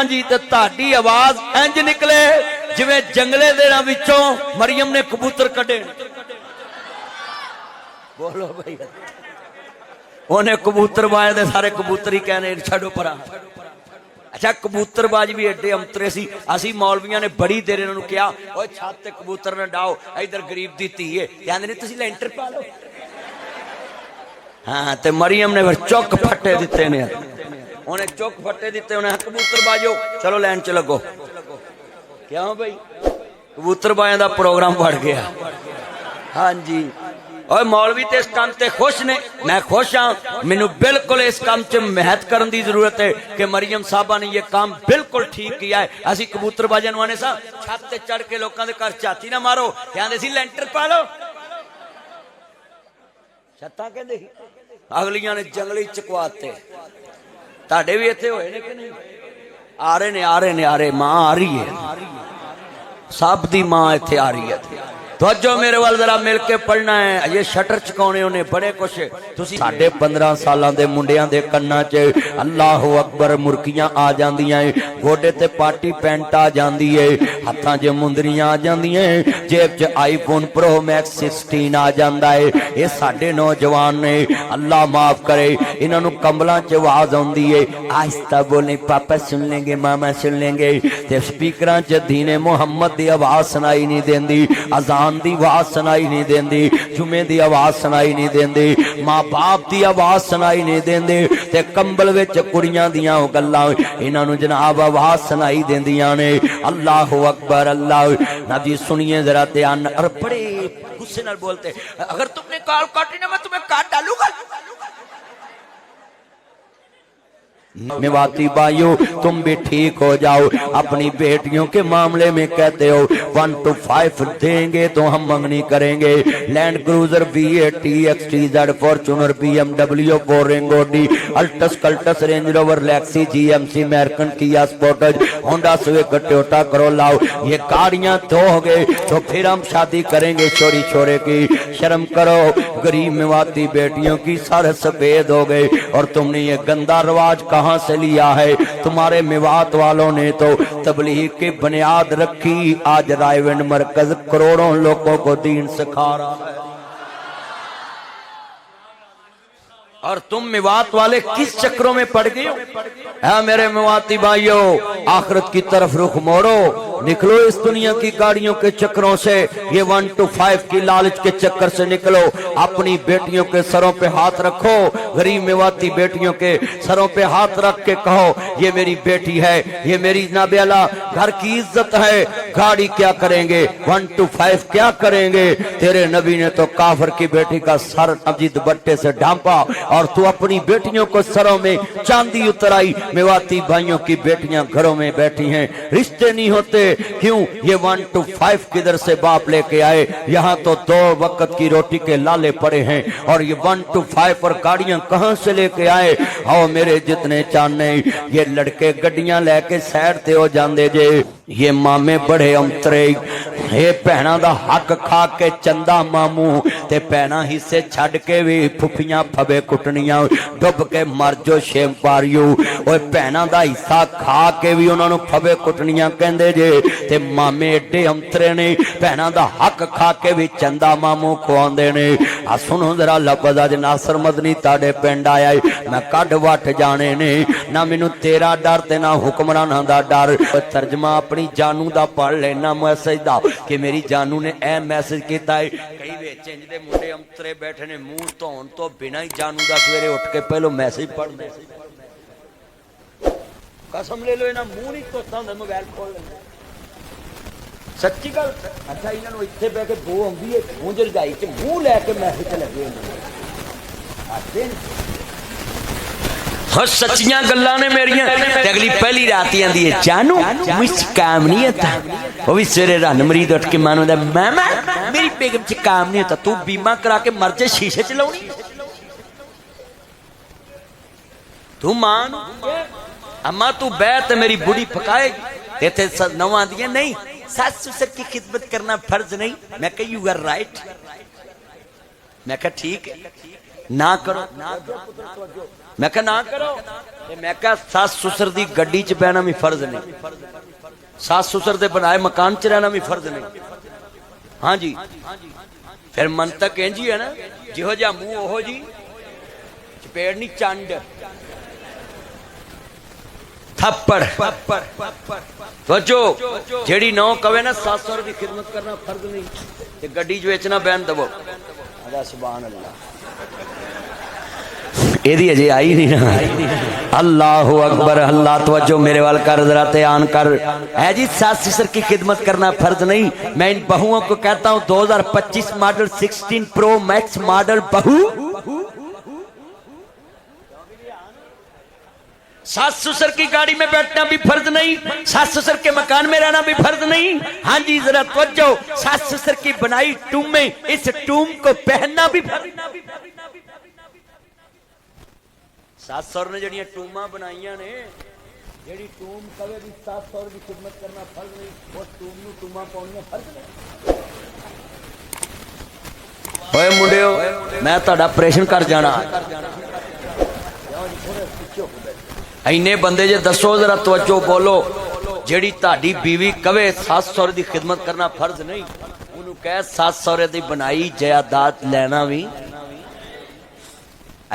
ہاں جی تے تہاڈی آواز انج نکلے جویں جنگلے دینا وچوں مریم نے کبوتر کڈے بولو بھائی انہیں کبوتر باز دے سارے کبوتر ہی کہنے چھڈو پرا اچھا کبوتر باز بھی ایڈے امترے سی اسی مولویاں نے بڑی دیر انہوں نے کیا اوہ چھت تے کبوتر نہ ڈاؤ ادھر غریب دی تھی ہے کہندے نہیں تسی لینٹر پا لو ہاں تے مریم نے پھر چوک پھٹے دیتے نے انہیں چوک پھٹے دیتے انہیں کبوتر باجو چلو لین چ لگو کیا ہو بھائی کبوتر بازاں دا پروگرام بڑھ گیا ہاں جی اور مولوی تے اس کام تے خوش نے میں خوش ہاں مینوں بالکل اس کام چ محنت کرن دی ضرورت ہے کہ مریم صاحبہ نے یہ کام بالکل ٹھیک کیا ہے اسی کبوتر بازاں نوانے سا چھت تے چڑھ کے لوکاں دے گھر چاتی نہ مارو کہندے سی لینٹر پا لو چھتاں کہندے اگلیاں نے جنگلی چکواتے تہاڈے بھی ایتھے ہوئے نے کہ نہیں آ رہے ماں آ رہی ہے سب دی ماں ایتھے آ رہی ہے توجہ میرے وال ذرا مل کے پڑھنا ہے یہ شٹر چکاؤنے انہیں بڑے کچھ تسی 15.5 سالاں دے منڈیاں دے کناں چ اللہ اکبر مرکیاں آ جاندیاں گوڈے تے پارٹی پینٹ آ جاندی ہے ہتھاں چ مندریاں آ جاندیاں جیب چ آئی فون پرو میکس 16 آ جاندا ہے یہ ساڈے نوجوان نے اللہ معاف کرے انہاں نو کمبلاں چ آواز آندی ہے آہستہ بولیں پاپا سن لیں گے ماما سن لیں گے تے سپیکراں چ دین محمد دی آواز سنائی نہیں دیندی اذان دی آواز سنائی نہیں دیندی جمعے دی آواز سنائی نہیں دیندی ماں باپ دی آواز سنائی نہیں دیندی تے کمبل وچ کڑیاں دیاں گلاں انہاں نو جناب آواز سنائی دیندیاں نے اللہ اکبر اللہ نبی سنیے ذرا دھیان اور بڑے غصے نال بولتے اگر تم نے کال کاٹی نا میں تمہیں کاٹ ڈالوں گا میواتی بھائیو تم بھی ٹھیک ہو جاؤ اپنی بیٹیوں کے معاملے میں کہتے ہو 1 to 5 دیں گے تو ہم منگنی کریں گے Land Cruiser V8 XTZ Fortuner BMW فورینگو ڈی الٹس کلٹس رینج روور لیکسی GMC American Kia Sportage Honda سویک Toyota کرولا یہ گاڑیاں تو ہو گئے تو پھر ہم شادی کریں گے چوری چھوڑے کی شرم کرو غریب میواتی بیٹیوں کی سر سفید ہو گئے اور تم نے یہ گندا رواج کہاں سے لیا ہے تمہارے میوات والوں نے تو تبلیغ کی بنیاد رکھی آج رائیونڈ مرکز کروڑوں لوگوں کو دین سکھا رہا ہے اور تم میوات والے کس چکروں میں پڑ گئے ہو اے میرے میواتی بھائیو آخرت کی طرف رخ موڑو نکلو اس دنیا کی گاڑیوں کے چکروں سے یہ 1 to 5 کی لالچ کے چکر سے نکلو اپنی بیٹیوں کے سروں پہ ہاتھ رکھو غریب میواتی بیٹیوں کے سروں پہ ہاتھ رکھ کے کہو یہ میری بیٹی ہے یہ میری جناب اعلیٰ گھر کی عزت ہے گاڑی کیا کریں گے 1 to 5 کیا کریں گے تیرے نبی نے تو کافر کی بیٹی کا سر نبجی دوپٹے سے ڈھانپا اور تو اپنی بیٹیوں کو سروں میں چاندی اترائی میواتی بھائیوں کی بیٹیاں گھروں میں بیٹھی ہیں رشتے نہیں ہوتے کیوں یہ 1 to 5 کدھر سے باپ لے کے آئے یہاں تو 2 وقت کی روٹی کے لالے پڑے ہیں اور یہ 1 to 5 پر گاڑیاں کہاں سے لے کے آئے آؤ میرے جتنے چانے یہ لڑکے گڈیاں لے کے سیر تے ہو جاندے جے یہ مامے بڑے امترے یہ پہنا دا حق کھا کے چندہ ماموں تے پہنا ہی سے چھڑ کے بھی پھپیاں پھبے کٹنیاں ڈب کے مر جو شیم پاریو وہ پہنا دا حصہ کھا کے بھی انہوں نے پھبے کٹنیاں کہندے جے تے مامے ایڈے امترے نے پہنا دا حق کھا کے بھی چندہ ماموں کھواندے نے سنو ذرا لفظ اج ناصر مدنی تاڑے پینڈ آیا میں کڈ وٹ جانے نے نہ مینوں تیرا ڈر تے نہ حکمراناں دا ڈر ترجمہ اپنی جانو دا پڑھ لینا میسج دا کہ میری جانو نے اے میسج کیتا ہے کئی وچ انج دے منڈے امترے بیٹھے نے منہ دھون تو بنا ہی جانو دا سویرے اٹھ کے پہلو میسج پڑھ دے قسم لے لو انہاں منہ نہیں دھوتا ہوندا موبائل کھول لینا سچی گل اچھا انہاں نوں ایتھے بیٹھ کے بو آندی ہے اونج رجائی چ منہ لے کے میسج لگے آتے ہاں سچیاں گلاں نے میریاں تے اگلی پہلی رات ہی آندی ہے جانو مجھ کام نہیں ہوتا وہ بھی سویرے رن مرید اٹھ کے مانو دا ماما میری بیگم چ کام نہیں ہوتا تو بیمہ کرا کے مر جے شیشے چ لاونی تو مان اما تو بیت میری بڑی پکائے گی تے نواں دیے نہیں ساس سسر کی خدمت کرنا فرض نہیں میں کہ یو آر رائٹ میں کہ ٹھیک ہے نہ کرو میں کہا نہ کرو، میں کہا ساس سسر دی گڈی چ بہنا بھی فرض نہیں، ساس سسر دے بنائے مکان چ رہنا بھی فرض نہیں۔ ہاں جی پھر منطق انجی ہے نا، جہو جا منہ اوہو جی چپیڑ نہیں چانڈ تھپڑ توجہ جیڑی نو کہے نا ساس سسر دی خدمت کرنا فرض نہیں تے گڈی جو وچ نہ بہن دو، سبحان اللہ ایدی اجے آئی نہیں نا۔ اللہ اکبر، اللہ توجہ میرے وال کر ذرا آن کر۔ ہے جی ساس سسر کی خدمت کرنا فرض نہیں، میں ان بہوؤں کو کہتا ہوں 2025 ماڈل 16 پرو میکس ماڈل بہو ساس سسر کی گاڑی میں بیٹھنا بھی فرض نہیں، ساس سسر کے مکان میں رہنا بھی فرض نہیں۔ ہاں جی ذرا توجہ، ساس سسر کی بنائی ٹومیں، اس ٹوم کو پہننا بھی فرض نہیں۔ ساس سور نے جڑیاں ٹوماں بنائیاں نے، جڑی ٹوم کہے بھی ساس سور کی خدمت کرنا فرض نہیں، وہ ٹوم نو ٹوماں پاؤنیاں فرض نہیں۔ اوے منڈیو میں تہاڈا آپریشن کر جانا، اینے بندے جے دسو ذرا توجہ بولو، جڑی تہاڈی بیوی کہے ساس سور دی خدمت کرنا فرض نہیں، اونوں کہے ساس سورے دی بنائی جائیداد لینا بھی۔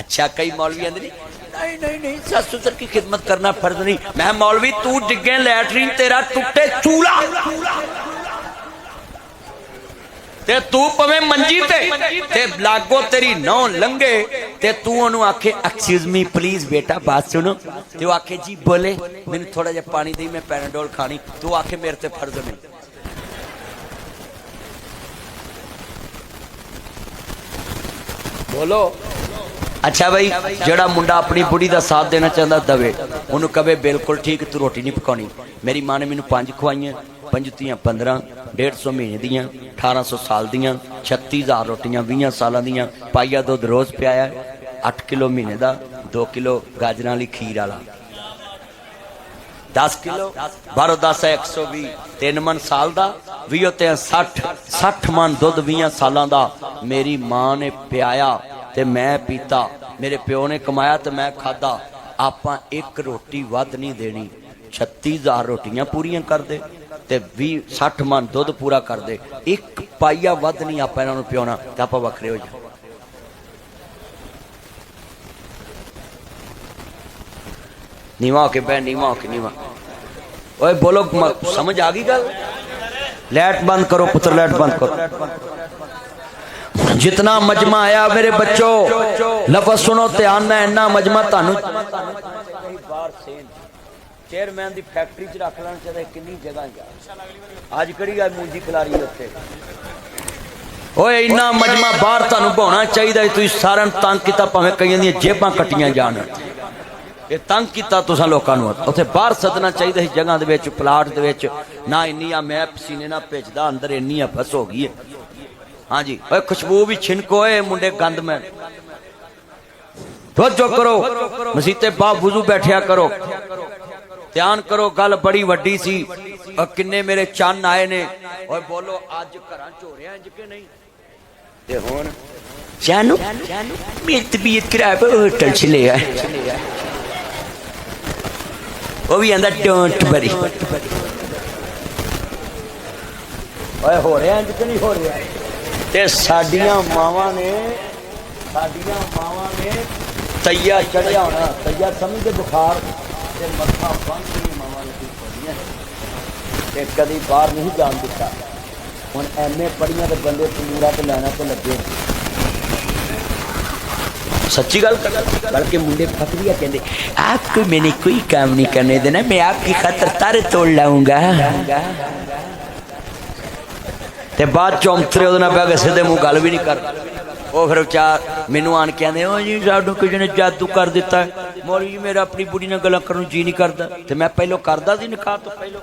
اچھا کئی مولوی آندے نہیں ساس سسر کی خدمت کرنا فرض نہیں۔ میں مولوی تو ڈگے لیٹرین تیرا ٹوٹے چولہا تے تو پویں منجی تے لاگو تیری نو لنگے تے تو انہوں آکھے ایکسکیوز می پلیز بیٹا بات سنو، تے وہ آکھے جی بولے میں نے تھوڑا جا پانی دی میں پیناڈول کھانی، تو آکھے میرے تے فرض نہیں۔ بولو اچھا بھائی جڑا منڈا اپنی بڑی دا ساتھ دینا چاہتا دوے، انہوں کہے بالکل ٹھیک تو روٹی نہیں پکانی۔ میری ماں نے میں 5 کھوائیاں، 5 تیاں 15، 150 مہینے دیاں، 1800 سال دیاں، 36,000 روٹیاں 20 سالاں دیاں، پائیا دودھ روز پیایا، 8 کلو مہینے دا، 2 کلو گاجراں لی کھیر والا، 10 کلو 12 10 120، 3 من سال دا 20 تے 60 من دودھ 20 سالاں دا میری ماں نے پیایا تے میں پیتا، میرے پیو نے کمایا تے میں کھادا۔ آپاں 1 روٹی ود نہیں دینی، 36,000 روٹیاں پوریاں کر دے تے 60 من دودھ پورا کر دے، 1 پائیا ود نہیں آپاں انہوں نے پیونا تے آپاں وکھرے ہو جائے۔ نیواں ہو کے بہن، نیواں ہو کے نیواں۔ اوے بولو سمجھ آ گئی گل؟ لائٹ بند کرو پتر، لائٹ بند کرو۔ جتنا مجمع آیا میرے بچوں لفظ سنو دھیان نال، اینا مجمع تانوں چیئرمین دی فیکٹری چ رکھ لینا چاہیے، کنی جگہ اج کڑی گل مونجی کھلاری اوتھے۔ اوے اینا مجمع باہر تانوں بہنا چاہیے، تسی سارے تنگ کیتا، پاویں کئیاں دی جیباں کٹیاں جان، یہ تنگ کیتا تساں لوکاں نوں، اوتھے باہر سدنا چاہیے جگہ دے وچ، پلاٹ دے وچ نہ انیاں میں پسینے نہ بھیجدا، اندر انیاں بس ہو گئی ہے۔ ہاں جی اوے خوشبو بھی چھنکو، اے منڈے گند میں توجہ کرو، مسیتے با وضو بیٹھیا کرو، دھیان کرو، گل بڑی وڈی سی۔ اور کنے میرے چان آئے نے، اور بولو آج گھراں چوریا انج کے نہیں تے ہن چانو میری طبیعت خراب ہے ہوٹل چ لے آئے، وہ بھی آندا ڈونٹ وری۔ اوے ہو رہا انج کے نہیں ہو رہا؟ تے ساڈیاں ماواں نے تیا چڑھیا ہونا، تیا سمجھ کے بخار تے متھا بند کے ماواں نے پڑھیاں تے کدی باہر نہیں جان دیتا۔ ہن ایم اے پڑھیاں تے بندے تمورا تے لینا تے لگے، سچی گل بلکہ منڈے پھکڑیا کہندے آپ کو میں نے کوئی کام نہیں کرنے دینا، میں آپ کی خاطر تارے توڑ لاؤں گا، تے بعد چومترے وہ نہ پہ گئے سیدھے منہ گل بھی نہیں کر۔ وہ پھر چار مینوں آن کے آدھے او جی ساڈو کسی نے جادو کر دیتا ہے، مولوی جی میرا اپنی بڑی نال گلاں کرن جی نہیں کردا، تے میں پہلو کردا سی نکاح تو پہلو۔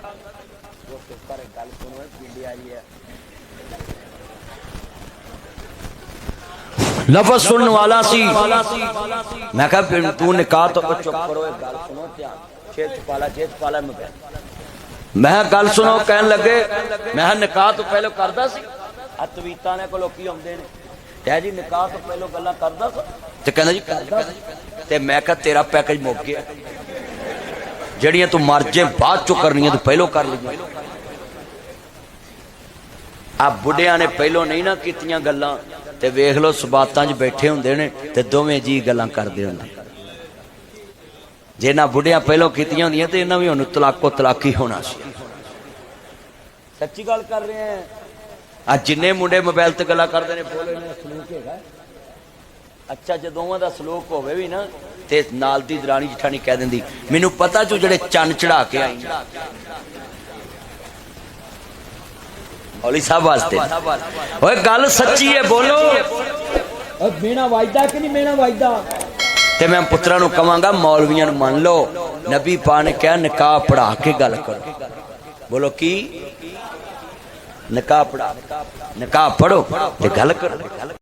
لفظ سننے والا سی، میں کہا تو نکاح تو چپ کرو، گل سنو چیت پالا میں گل سنو، کہن لگے میں نکاح تو پہلو کردا سی، اتویتاں نے کو لوکی آندے نے تے جی نکاح تو پہلو گلاں کردا سی، تے کہندا جی کردا سی، تے میں کہا تیرا پیکج مک گیا جڑیاں تو مر جے بعد چو کرنی تو پہلو کر لیا آپ بڑھیاں نے پہلو نہیں نہ کیتیاں گلاں تے ویکھ لو سباتاں جو بیٹھے ہوندے نے تے دوویں جی گلاں کردے ہوندے جے نہ بڑھیاں پہلو کیتیاں ہوندیاں تے انہاں وی ہن طلاق و طلاقی ہونا سی سچی گل کر رہے ہیں آج جننے منڈے موبائل تے گلاں کردے نے بولے انہاں دا سلوک ہے اچھا جے دوواں دا سلوک ہوے وی نا تے نال دی درانی جٹھانی کہہ دیندی مینوں پتہ جو جڑے چن چڑھا کے آئی مولی صاحب واسطے اوے گل سچی ہے بولو اوے مینا وائدہ کہ نہیں مینا وائدہ تے میں پتراں نوں کہاں گا مولویاں نوں من لو نبی پاک نے کہا نکاح پڑھا کے گل کرو بولو کی نکاح پڑھا نکاح پڑھو تے گل کرو